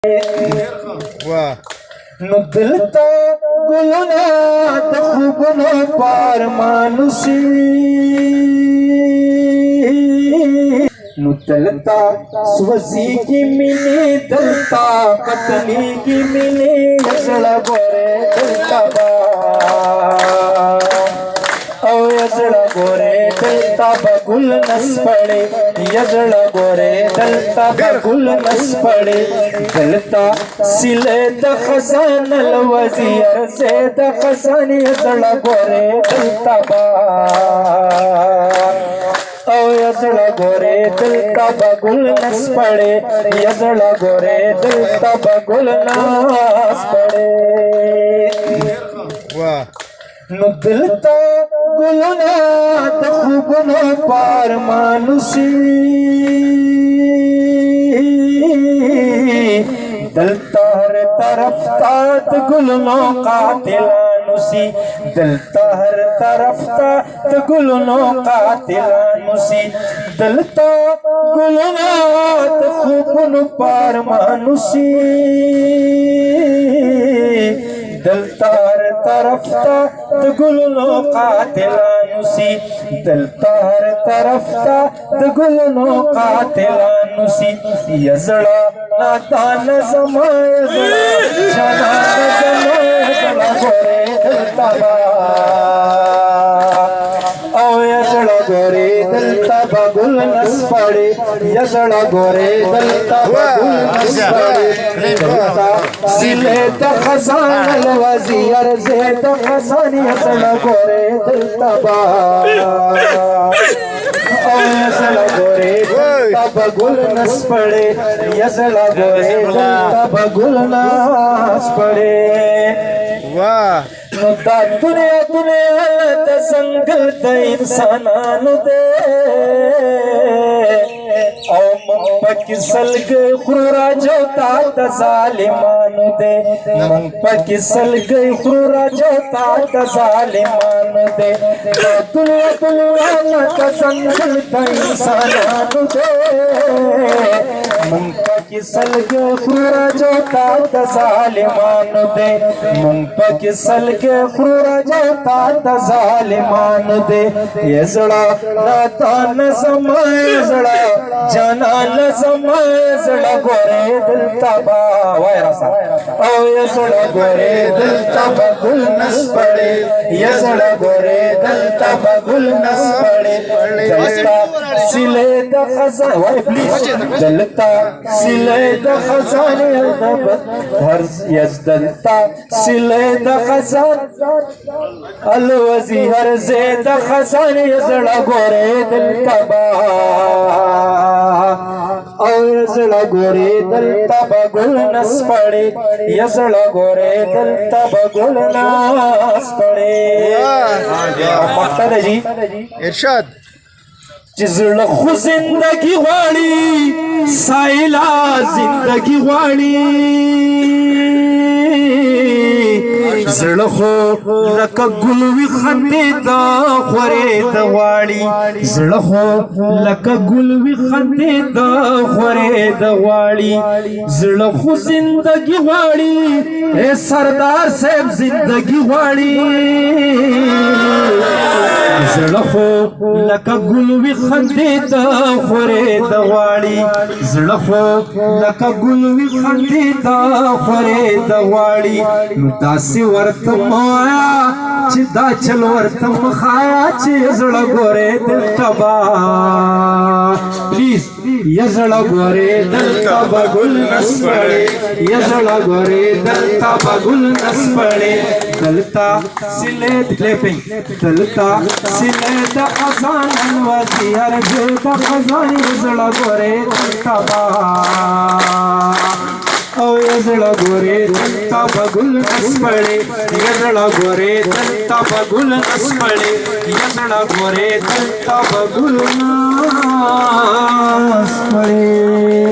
वाह नुदलता गुलना तखुबनो पार मानुसी नुदलता स्वसी की मिनी दलता पतली की मिनी यसड़ा गोरे दलता बा यजड़ा गोरे दलता बगुल नस पड़े यजड़ा गोरे दलता बगुल नस पड़े दलता सिले द खजान वज़ीर से द खजान यजड़ा गोरे दलता बा यजड़ा गोरे दलता बगुल नस पड़े यजड़ा गोरे दलता बगुल नस पड़े वाह नुदलता गुलना तखुबनो पार मानुसी दलता हर तरफ तात गुलनो कातिलानुसी दलता हर तरफ तात गुलनो कातिलानुसी दलता गुलना तखुबनो पार मानुसी दलतार तरफता गुलनो कातिलानुसी दलतार तरफता गुलनो कातिलानुसी यजड़ा नातान जमाए जना जमाए गोरे दलता यजड़ा गोरे दलता बगुल नस पड़े यजड़ा गोरे दलता बगुल नस पड़े दलता सिले द खजान वज़ीर से द खजान यजड़ा गोरे दलता बा यजड़ा गोरे दलता बगुल नस पड़े यजड़ा गोरे दलता बगुल नस पड़े वाह नुता दुनिया दुनिया त संगल त इंसानानु दे ओ मंपक सलग खुरा जोता त जालिमानु दे मंपक सलग खुरा जोता त जालिमानु दे दुनिया दुनिया त संगल त इंसानानु दे मंपक सलग खुरा जोता त जालिमानु दे मंपक सलग खुरा जोता त जालिमानु दे यजड़ा नातान जमाए यजड़ा जानान जमाए यजड़ा गोरे दलता बा वायरसा यजड़ा गोरे दलता बगुल नस पड़े यजड़ा गोरे दलता बगुल नस पड़े दलता सिले द खजान वाय प्लीज दलता सिले द खजान हर यजदलता सिले द खजान अल वज़ीर से द खजान यजड़ा गोरे दलता बा यजड़ा गोरे दलता बगुल नस पड़े यजड़ा गोरे दलता बगुल नस पड़े जी इरशाद जिजड़ खु जिंदगी वाली साइला जिंदगी वाली زړه لکه ګل وي خندې د خورې د غواړي زړه لکه ګل وي خندې د خورې د غواړي زړه خو زندګي غواړي اے سردار صاحب زندګي غواړي زړه لکه ګل وي خندې د خورې د غواړي زړه لکه ګل وي خندې د خورې د غواړي نو داسې ورته مایا چې دا چل ورته مخایا چې زړه ګورې دلته با پلیز یزړه ګورې دلته بګل نس پړې یزړه ګورې دلته بګل نس پړې دلته سلې کلیپینګ دلته سلې د خزان وزیر دې د خزان یزړه ګورې دلته با यजड़ा गोरे दलता बगुल नस पड़े यजड़ा गोरे दलता बगुल नस पड़े यजड़ा गोरे दलता बगुल नस पड़े।